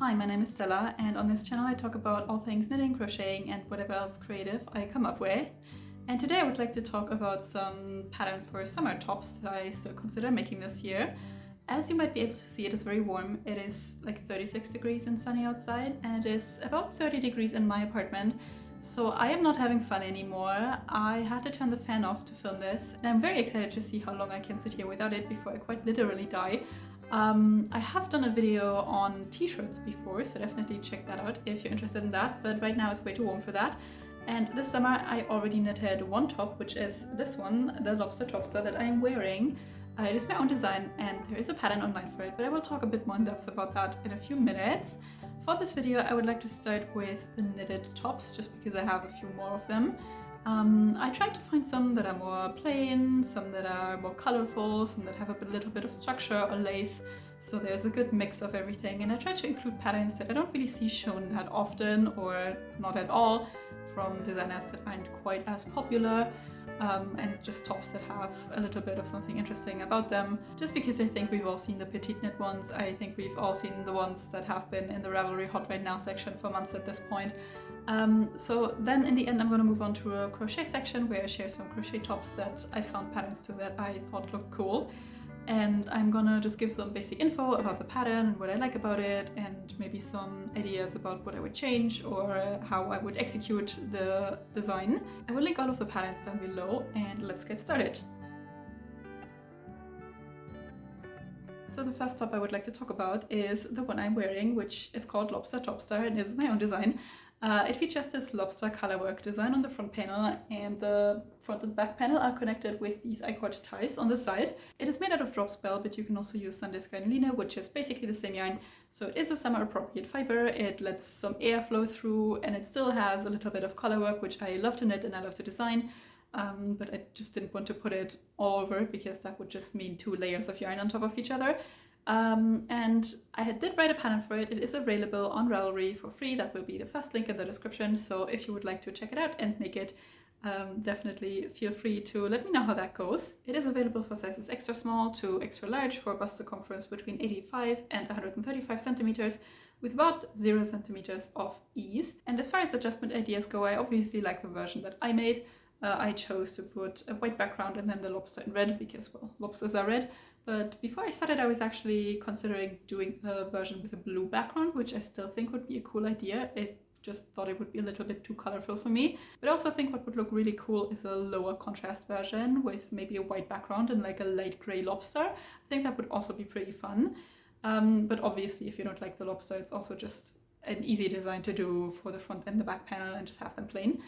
Hi, my name is Stella, and on this channel I talk about all things knitting, crocheting and whatever else creative I come up with. And today I would like to talk about some pattern for summer tops that I still consider making this year. As you might be able to see, it is very warm. It is like 36 degrees and sunny outside, and it is about 30 degrees in my apartment. So I am not having fun anymore. I had to turn the fan off to film this, and I'm very excited to see how long I can sit here without it before I quite literally die. I have done a video on t-shirts before, so definitely check that out if you're interested in that, but right now it's way too warm for that. And this summer I already knitted one top, which is this one, the lobster topster that I am wearing. It is my own design and there is a pattern online for it, but I will talk a bit more in depth about that in a few minutes. For this video I would like to start with the knitted tops, just because I have a few more of them. I tried to find some that are more plain, some that are more colorful, some that have a little bit of structure or lace, so there's a good mix of everything. And I tried to include patterns that I don't really see shown that often or not at all from designers that aren't quite as popular, and just tops that have a little bit of something interesting about them. Just because I think we've all seen the petite knit ones, I think we've all seen the ones that have been in the Ravelry Hot Right Now section for months at this point. So then in the end I'm going to move on to a crochet section where I share some crochet tops that I found patterns to that I thought looked cool. And I'm gonna just give some basic info about the pattern and what I like about it, and maybe some ideas about what I would change or how I would execute the design. I will link all of the patterns down below, and let's get started. So the first top I would like to talk about is the one I'm wearing, which is called Lobster Topster and is my own design. It features this lobster colorwork design on the front panel, and the front and back panel are connected with these I-cord ties on the side. It is made out of drop spell, but you can also use Sandisky linen, which is basically the same yarn. So it is a summer appropriate fiber, it lets some air flow through, and it still has a little bit of colorwork, which I love to knit and I love to design. But I just didn't want to put it all over because that would just mean 2 layers of yarn on top of each other. And I did write a pattern for it. It is available on Ravelry for free. That will be the first link in the description. So if you would like to check it out and make it, definitely feel free to let me know how that goes. It is available for sizes extra small to extra large for bust circumference between 85 and 135 centimeters with about 0 centimeters of ease. And as far as adjustment ideas go, I obviously like the version that I made. I chose to put a white background and then the lobster in red because, well, lobsters are red. But before I started, I was actually considering doing a version with a blue background, which I still think would be a cool idea. I just thought it would be a little bit too colorful for me. But I also think what would look really cool is a lower contrast version with maybe a white background and like a light gray lobster. I think that would also be pretty fun. But obviously, if you don't like the lobster, it's also just an easy design to do for the front and the back panel and just have them plain.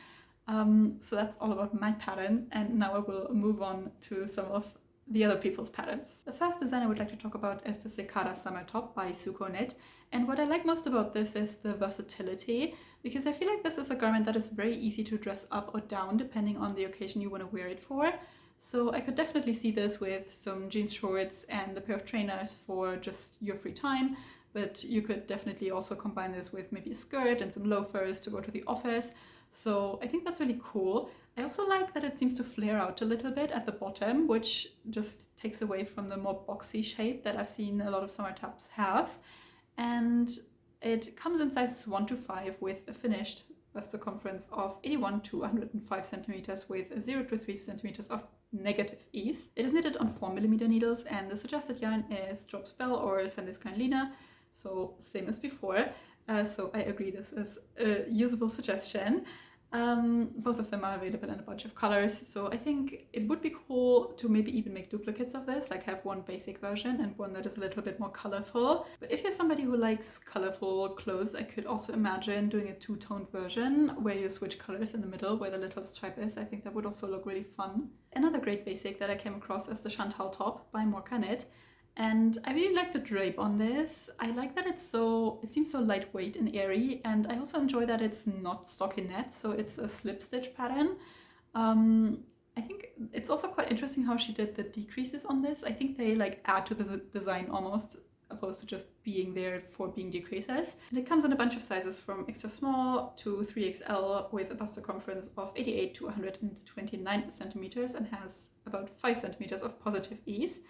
So that's all about my pattern, and now I will move on to some of the other people's patterns. The first design I would like to talk about is the Cicada Summer Top by CROCHET, and what I like most about this is the versatility, because I feel like this is a garment that is very easy to dress up or down depending on the occasion you want to wear it for. So I could definitely see this with some jeans shorts and a pair of trainers for just your free time, but you could definitely also combine this with maybe a skirt and some loafers to go to the office. So I think that's really cool. I also like that it seems to flare out a little bit at the bottom, which just takes away from the more boxy shape that I've seen a lot of summer tops have. And it comes in sizes 1 to 5 with a finished bust circumference of 81 to 105 centimeters with 0 to 3 centimeters of negative ease. It is knitted on 4mm needles, and the suggested yarn is drop spell or Sandisky linen, so same as before. So I agree, this is a usable suggestion. Both of them are available in a bunch of colors, so I think it would be cool to maybe even make duplicates of this, like have one basic version and one that is a little bit more colorful. But if you're somebody who likes colorful clothes, I could also imagine doing a two-toned version where you switch colors in the middle where the little stripe is. I think that would also look really fun. Another great basic that I came across is the Chantal top by Morka Knit. And I really like the drape on this. I like that it seems so lightweight and airy, and I also enjoy that it's not stockinette, so it's a slip stitch pattern. I think it's also quite interesting how she did the decreases on this. I think they like add to the design almost, opposed to just being there for being decreases. And it comes in a bunch of sizes from extra small to 3XL with a bust circumference of 88 to 129 centimeters and has about 5 centimeters of positive ease.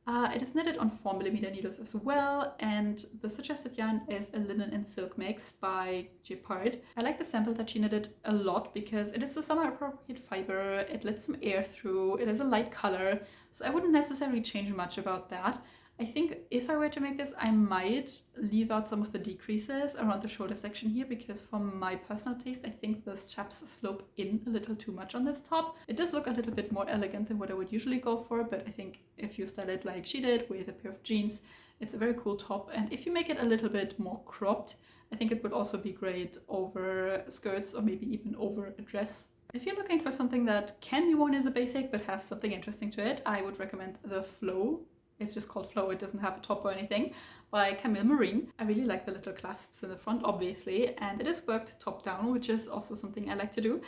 It is knitted on 4mm needles as well, and the suggested yarn is a linen and silk mix by Gepard. I like the sample that she knitted a lot because it is a summer appropriate fiber, it lets some air through, it is a light color, so I wouldn't necessarily change much about that. I think if I were to make this, I might leave out some of the decreases around the shoulder section here, because for my personal taste, I think the straps slope in a little too much on this top. It does look a little bit more elegant than what I would usually go for, but I think if you style it like she did with a pair of jeans, it's a very cool top. And if you make it a little bit more cropped, I think it would also be great over skirts or maybe even over a dress. If you're looking for something that can be worn as a basic but has something interesting to it, I would recommend the Flow. It's just called Flow, it doesn't have a top or anything, by Camille Marine. I really like the little clasps in the front, obviously, and it is worked top down, which is also something I like to do.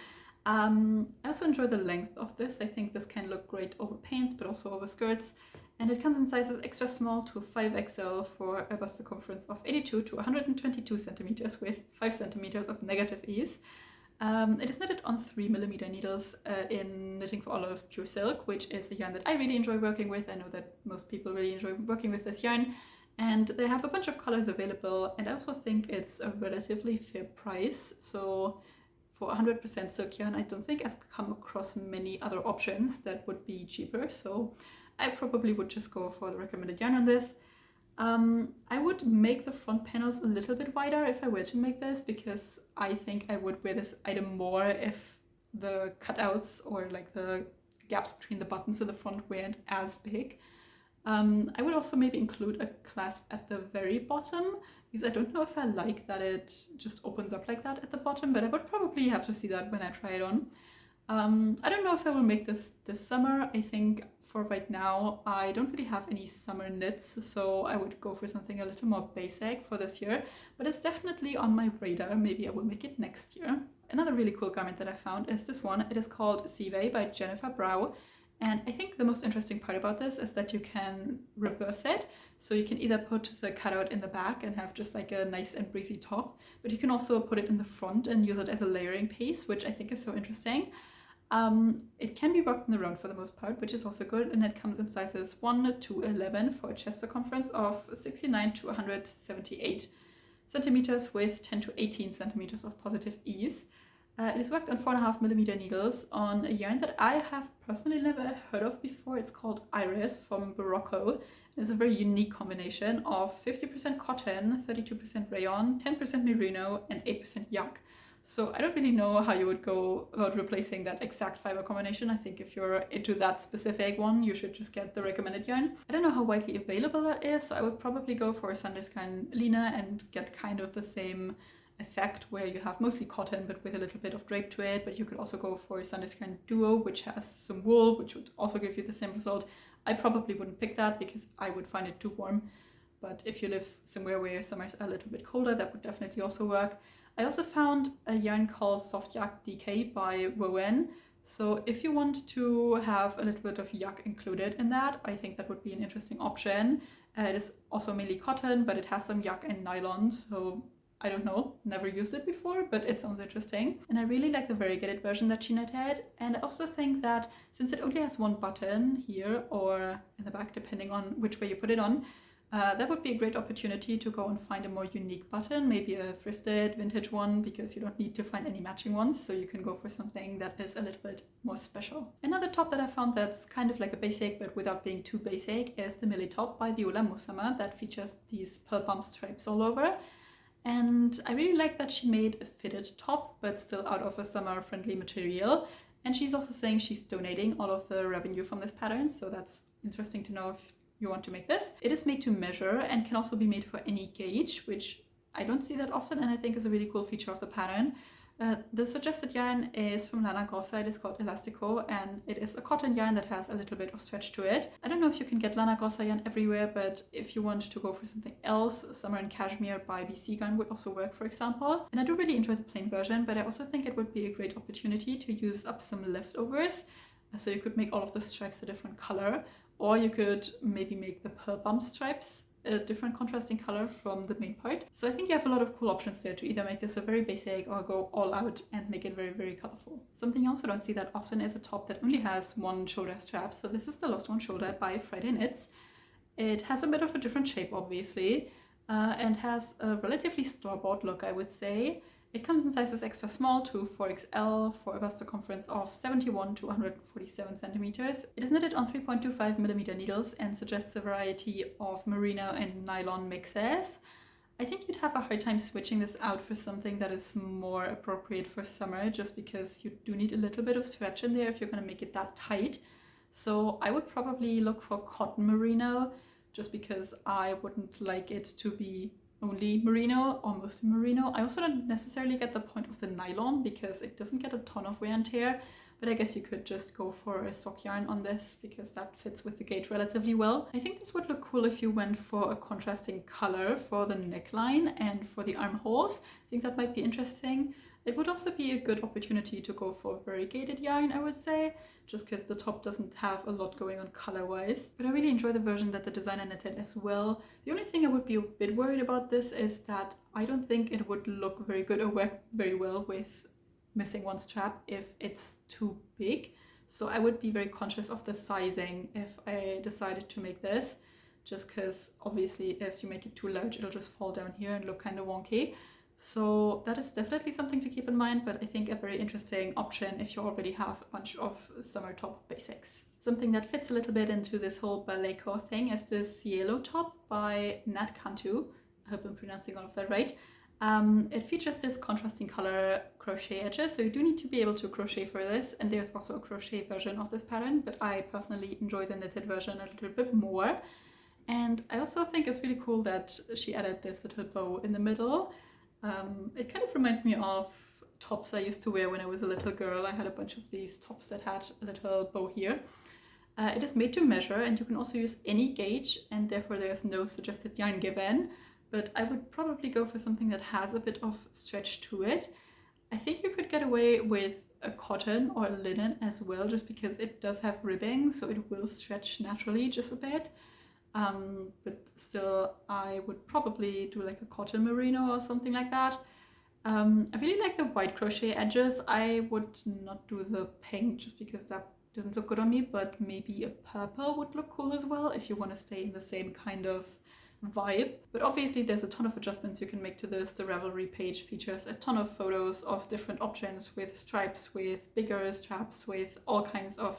I also enjoy the length of this. I think this can look great over pants, but also over skirts. And it comes in sizes extra small to 5XL for a bust circumference of 82 to 122 centimeters with 5 centimeters of negative ease. It is knitted on 3mm needles in Knitting for Olive Pure Silk, which is a yarn that I really enjoy working with. I know that most people really enjoy working with this yarn, and they have a bunch of colors available, and I also think it's a relatively fair price. So for 100% silk yarn, I don't think I've come across many other options that would be cheaper, so I probably would just go for the recommended yarn on this. I would make the front panels a little bit wider if I were to make this, because I think I would wear this item more if the cutouts or like the gaps between the buttons in the front weren't as big. I would also maybe include a clasp at the very bottom, because I don't know if I like that it just opens up like that at the bottom, but I would probably have to see that when I try it on. I don't know if I will make this summer. I think for right now I don't really have any summer knits, so I would go for something a little more basic for this year, but it's definitely on my radar. Maybe I will make it next year. Another really cool garment that I found is this one. It is called Sive by Jennifer Brow, and I think the most interesting part about this is that you can reverse it, so you can either put the cutout in the back and have just like a nice and breezy top, but you can also put it in the front and use it as a layering piece, which I think is so interesting. It can be worked in the round for the most part, which is also good, and it comes in sizes 1 to 11 for a chest circumference of 69 to 178 centimeters with 10 to 18 centimeters of positive ease. It is worked on 4.5mm needles on a yarn that I have personally never heard of before. It's called Iris from Morocco. It's a very unique combination of 50% cotton, 32% rayon, 10% merino, and 8% yak. So I don't really know how you would go about replacing that exact fiber combination. I think if you're into that specific one, you should just get the recommended yarn. I don't know how widely available that is, so I would probably go for a Sandiscan Lina and get kind of the same effect where you have mostly cotton but with a little bit of drape to it. But you could also go for a Sandiscan Duo, which has some wool, which would also give you the same result. I probably wouldn't pick that because I would find it too warm. But if you live somewhere where summers are a little bit colder, that would definitely also work. I also found a yarn called Soft Yak DK by Rowan. So if you want to have a little bit of yak included in that, I think that would be an interesting option. It is also mainly cotton, but it has some yak and nylon, so I don't know, never used it before, but it sounds interesting. And I really like the variegated version that she knitted, and I also think that since it only has one button here or in the back, depending on which way you put it on, that would be a great opportunity to go and find a more unique button, maybe a thrifted vintage one, because you don't need to find any matching ones, so you can go for something that is a little bit more special. Another top that I found that's kind of like a basic but without being too basic is the Millie top by Viola Musama that features these pearl bump stripes all over. And I really like that she made a fitted top but still out of a summer friendly material, and she's also saying she's donating all of the revenue from this pattern, so that's interesting to know if you want to make this. It is made to measure and can also be made for any gauge, which I don't see that often and I think is a really cool feature of the pattern. The suggested yarn is from Lana Grossa. It is called Elastico, and it is a cotton yarn that has a little bit of stretch to it. I don't know if you can get Lana Grossa yarn everywhere, but if you want to go for something else, Summer in Cashmere by BC Gun would also work, for example. And I do really enjoy the plain version, but I also think it would be a great opportunity to use up some leftovers. So you could make all of the stripes a different color, or you could maybe make the pearl bump stripes a different contrasting color from the main part. So I think you have a lot of cool options there to either make this a very basic or go all out and make it very, very colorful. Something you also don't see that often is a top that only has one shoulder strap. So this is the Lost One Shoulder by Friday Knits. It has a bit of a different shape, obviously, and has a relatively store-bought look, I would say. It comes in sizes extra small to 4XL for a bust circumference of 71 to 147 centimeters. It is knitted on 3.25mm needles and suggests a variety of merino and nylon mixes. I think you'd have a hard time switching this out for something that is more appropriate for summer, just because you do need a little bit of stretch in there if you're going to make it that tight. So I would probably look for cotton merino, just because I wouldn't like it to be only merino or mostly merino. I also don't necessarily get the point of the nylon because it doesn't get a ton of wear and tear, but I guess you could just go for a sock yarn on this because that fits with the gauge relatively well. I think this would look cool if you went for a contrasting color for the neckline and for the armholes. I think that might be interesting. It would also be a good opportunity to go for variegated yarn, I would say, just because the top doesn't have a lot going on color-wise. But I really enjoy the version that the designer knitted as well. The only thing I would be a bit worried about this is that I don't think it would look very good or work very well with missing one strap if it's too big. So I would be very conscious of the sizing if I decided to make this, just because obviously if you make it too large, it'll just fall down here and look kind of wonky. So that is definitely something to keep in mind, but I think a very interesting option if you already have a bunch of summer top basics. Something that fits a little bit into this whole ballet core thing is this Cielo top by Nat Cantu. I hope I'm pronouncing all of that right. It features this contrasting color crochet edges, so you do need to be able to crochet for this, and there's also a crochet version of this pattern, but I personally enjoy the knitted version a little bit more. And I also think it's really cool that she added this little bow in the middle. It kind of reminds me of tops I used to wear when I was a little girl. I had a bunch of these tops that had a little bow here. It is made to measure, and you can also use any gauge, and therefore there's no suggested yarn given. But I would probably go for something that has a bit of stretch to it. I think you could get away with a cotton or a linen as well, just because it does have ribbing, so it will stretch naturally just a bit. But still, I would probably do like a cotton merino or something like that. I really like the white crochet edges. I would not do the pink just because that doesn't look good on me, but maybe a purple would look cool as well if you want to stay in the same kind of vibe. But obviously there's a ton of adjustments you can make to this. The Ravelry page features a ton of photos of different options with stripes, with bigger straps, with all kinds of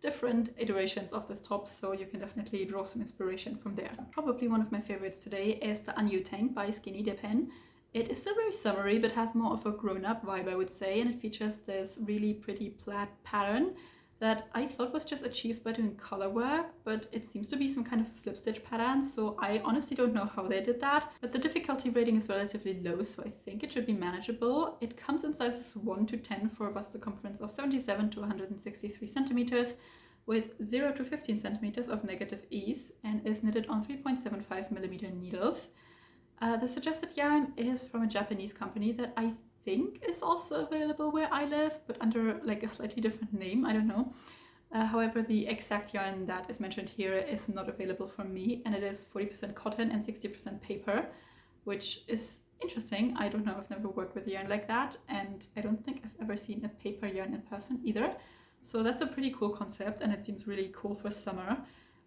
different iterations of this top, so you can definitely draw some inspiration from there. Probably one of my favorites today is the Anyu Tank by Skinny Dippin. It is still very summery but has more of a grown-up vibe, I would say, and it features this really pretty plaid pattern that I thought was just achieved by doing color work, but it seems to be some kind of a slip stitch pattern, so I honestly don't know how they did that. But the difficulty rating is relatively low, so I think it should be manageable. It comes in sizes 1 to 10 for a bust circumference of 77 to 163 centimeters, with 0 to 15 centimeters of negative ease, and is knitted on 3.75mm needles. The suggested yarn is from a Japanese company that I think is also available where I live, but under like a slightly different name, I don't know. However, the exact yarn that is mentioned here is not available from me, and it is 40% cotton and 60% paper, which is interesting. I don't know, I've never worked with yarn like that, and I don't think I've ever seen a paper yarn in person either. So that's a pretty cool concept, and it seems really cool for summer.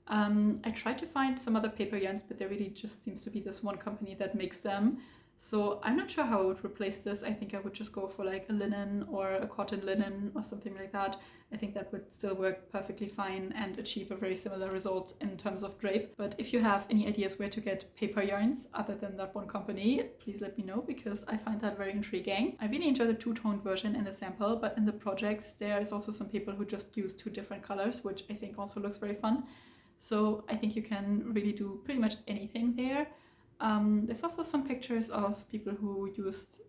I tried to find some other paper yarns, but there really just seems to be this one company that makes them. So I'm not sure how I would replace this. I think I would just go for like a linen or a cotton linen or something like that. I think that would still work perfectly fine and achieve a very similar result in terms of drape. But if you have any ideas where to get paper yarns other than that one company, please let me know, because I find that very intriguing. I really enjoy the two-tone version in the sample, but in the projects there is also some people who just use 2 different colors, which I think also looks very fun. So I think you can really do pretty much anything there. There's also some pictures of people who used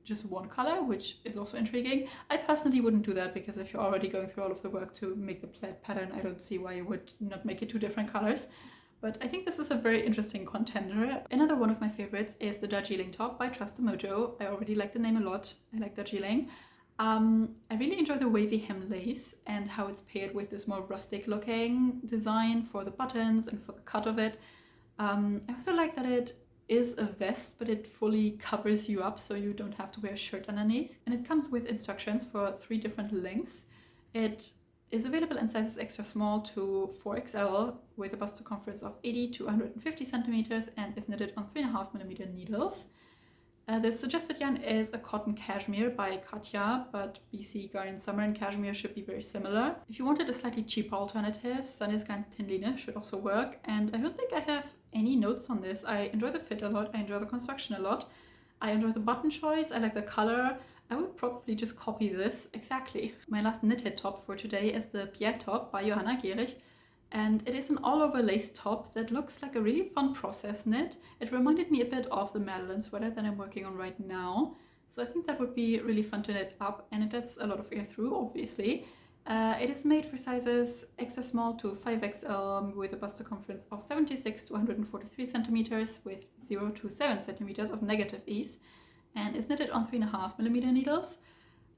just one color, which is also intriguing. I personally wouldn't do that, because if you're already going through all of the work to make the plaid pattern, I don't see why you would not make it 2 different colors. But I think this is a very interesting contender. Another one of my favorites is the Darjeeling top by Trust the Mojo. I already like the name a lot. I like Darjeeling. I really enjoy the wavy hem lace and how it's paired with this more rustic looking design for the buttons and for the cut of it. I also like that it is a vest, but it fully covers you up, so you don't have to wear a shirt underneath. And it comes with instructions for 3 different lengths. It is available in sizes extra small to 4XL with a bust circumference of 80 to 150 centimeters and is knitted on 3.5mm needles. The suggested yarn is a cotton cashmere by Katja, but BC Garden Summer and Cashmere should be very similar. If you wanted a slightly cheaper alternative, Sunny's Garden Tinline should also work, and I don't think I have any notes on this. I enjoy the fit a lot, I enjoy the construction a lot, I enjoy the button choice, I like the color. I would probably just copy this exactly. My last knitted top for today is the Pierre top by Johanna Gehrig, and it is an all-over lace top that looks like a really fun process knit. It reminded me a bit of the Madeline sweater that I'm working on right now, so I think that would be really fun to knit up, and it gets a lot of air through, obviously. It is made for sizes extra small to 5XL with a bust circumference of 76 to 143 centimeters with 0 to 7 centimeters of negative ease, and is knitted on 3.5mm needles.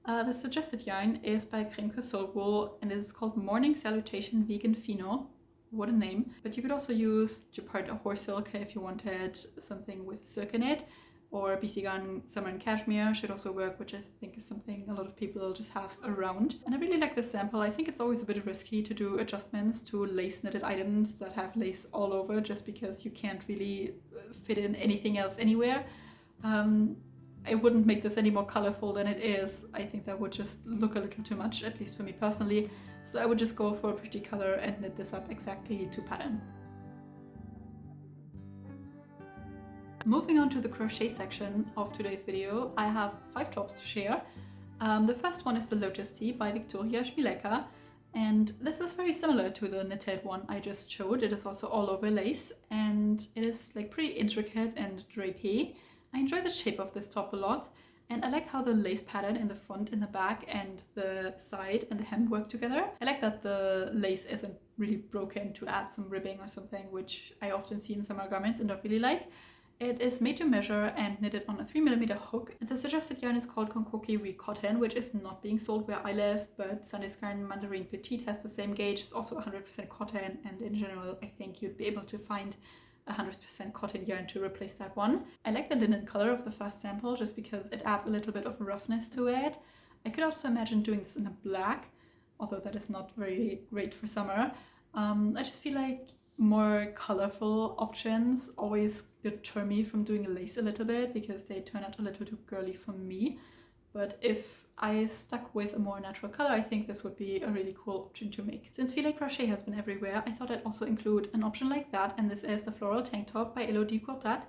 The suggested yarn is by Kremke Soul Wool, and it is called Morning Salutation Vegan Fino. What a name. But you could also use Jacquard or horse silk if you wanted something with silk in it, or BC Garden Summer and Cashmere should also work, which I think is something a lot of people just have around. And I really like this sample. I think it's always a bit risky to do adjustments to lace knitted items that have lace all over, just because you can't really fit in anything else anywhere. I wouldn't make this any more colorful than it is. I think that would just look a little too much, at least for me personally. So I would just go for a pretty color and knit this up exactly to pattern. Moving on to the crochet section of today's video, I have 5 tops to share. The first one is the Lotus Tea by Victoria Schmileka, and this is very similar to the knitted one I just showed. It is also all over lace, and it is like pretty intricate and drapey. I enjoy the shape of this top a lot, and I like how the lace pattern in the front, in the back, and the side and the hem work together. I like that the lace isn't really broken to add some ribbing or something, which I often see in summer garments and don't really like. It is made to measure and knitted on a 3mm hook. The suggested yarn is called Konkoki Re Cotton, which is not being sold where I live, but Sunny's Garden Mandarin Petite has the same gauge. It's also 100% cotton, and in general I think you'd be able to find 100% cotton yarn to replace that one. I like the linen color of the first sample just because it adds a little bit of roughness to it. I could also imagine doing this in a black, although that is not very great for summer. I just feel like more colorful options always deter me from doing lace a little bit because they turn out a little too girly for me. But if I stuck with a more natural color, I think this would be a really cool option to make. Since filet crochet has been everywhere, I thought I'd also include an option like that, and this is the Floral Tank Top by Elodie Courtat.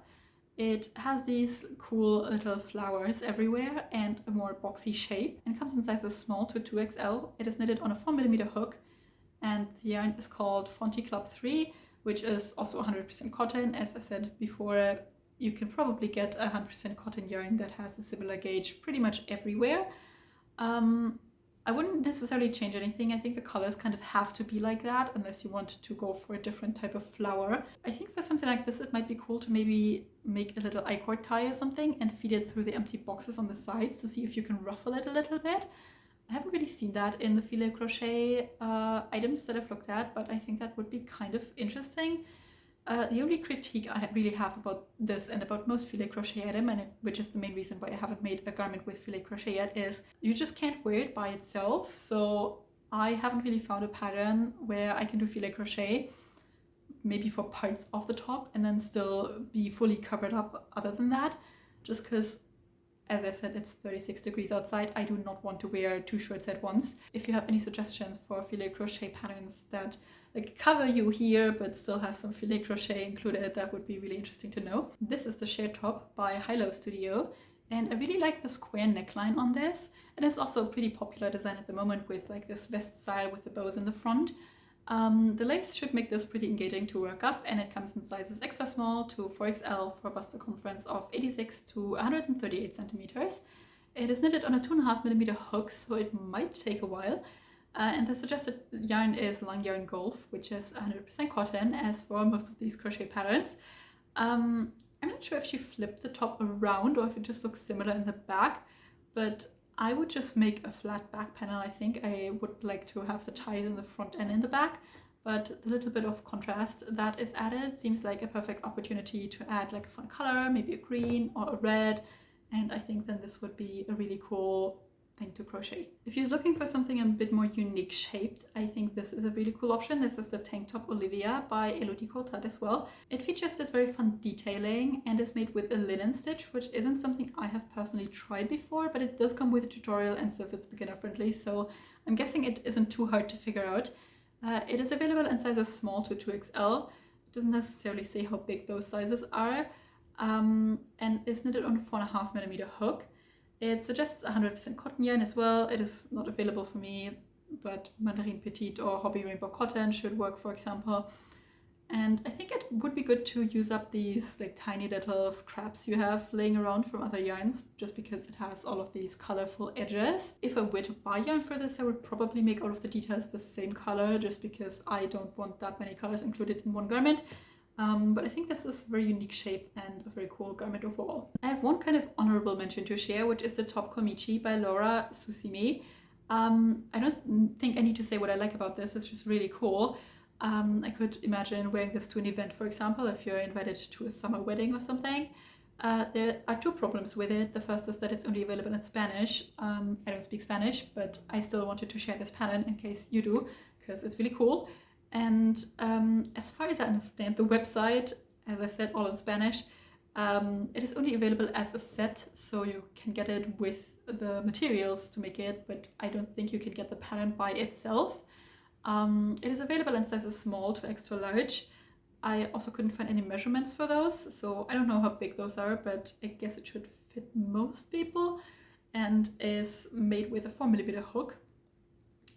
It has these cool little flowers everywhere and a more boxy shape, and comes in sizes small to 2XL. It is knitted on a 4mm hook, and the yarn is called Fonty Club 3, which is also 100% cotton. As I said before, you can probably get 100% cotton yarn that has a similar gauge pretty much everywhere. I wouldn't necessarily change anything. I think the colors kind of have to be like that unless you want to go for a different type of flower. I think for something like this it might be cool to maybe make a little I-cord tie or something and feed it through the empty boxes on the sides to see if you can ruffle it a little bit. I haven't really seen that in the filet crochet items that I've looked at, but I think that would be kind of interesting. The only critique I really have about this and about most filet crochet item, which is the main reason why I haven't made a garment with filet crochet yet, is you just can't wear it by itself. So I haven't really found a pattern where I can do filet crochet, maybe for parts of the top, and then still be fully covered up other than that, just because, as I said, it's 36 degrees outside. I do not want to wear 2 shirts at once. If you have any suggestions for filet crochet patterns that like cover you here but still have some filet crochet included, that would be really interesting to know. This is the sheer top by CROCHET, and I really like the square neckline on this. And it's also a pretty popular design at the moment with like this vest style with the bows in the front. The lace should make this pretty engaging to work up, and it comes in sizes extra small to 4XL for a bust circumference of 86 to 138 centimeters. It is knitted on a 2.5mm hook, so it might take a while. And the suggested yarn is Long Yarn Golf, which is 100% cotton, as for most of these crochet patterns. I'm not sure if you flip the top around or if it just looks similar in the back, but I would just make a flat back panel. I think I would like to have the ties in the front and in the back, but the little bit of contrast that is added seems like a perfect opportunity to add like a fun color, maybe a green or a red, and I think then this would be a really cool thing to crochet. If you're looking for something a bit more unique shaped, I think this is a really cool option. This is the Tank Top Olivia by Elodie Courtat as well. It features this very fun detailing and is made with a linen stitch, which isn't something I have personally tried before, but it does come with a tutorial and says it's beginner friendly, so I'm guessing it isn't too hard to figure out. It is available in sizes small to 2XL. It doesn't necessarily say how big those sizes are, and is knitted on a 4.5mm hook. It suggests 100% cotton yarn as well. It is not available for me, but Mandarin Petite or Hobby Rainbow Cotton should work, for example. And I think it would be good to use up these like tiny little scraps you have laying around from other yarns, just because it has all of these colorful edges. If I were to buy yarn for this, I would probably make all of the details the same color, just because I don't want that many colors included in one garment. But I think this is a very unique shape and a very cool garment overall. I have one kind of honorable mention to share, which is the top Komichi by Laura Susime. I don't think I need to say what I like about this, it's just really cool. I could imagine wearing this to an event, for example, if you're invited to a summer wedding or something. There are two problems with it. The first is that it's only available in Spanish. I don't speak Spanish, but I still wanted to share this pattern in case you do, because it's really cool. And as far as I understand the website, as I said, all in Spanish, it is only available as a set, so you can get it with the materials to make it, but I don't think you can get the pattern by itself. It is available in sizes small to extra large. I also couldn't find any measurements for those, so I don't know how big those are, but I guess it should fit most people, and is made with a 4mm hook.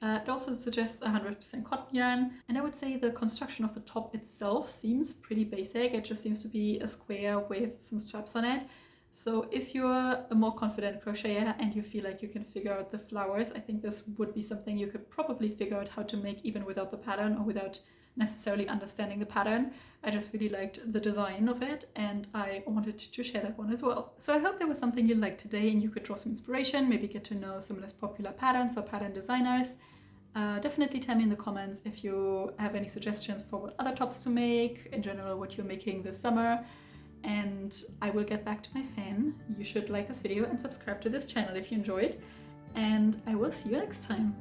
It also suggests 100% cotton yarn, and I would say the construction of the top itself seems pretty basic. It just seems to be a square with some straps on it. So if you're a more confident crocheter and you feel like you can figure out the flowers, I think this would be something you could probably figure out how to make even without the pattern or without necessarily understanding the pattern. I just really liked the design of it, and I wanted to share that one as well. So I hope there was something you liked today and you could draw some inspiration, maybe get to know some less popular patterns or pattern designers. Definitely tell me in the comments if you have any suggestions for what other tops to make, in general what you're making this summer, and I will get back to my fan. You should like this video and subscribe to this channel if you enjoyed, and I will see you next time.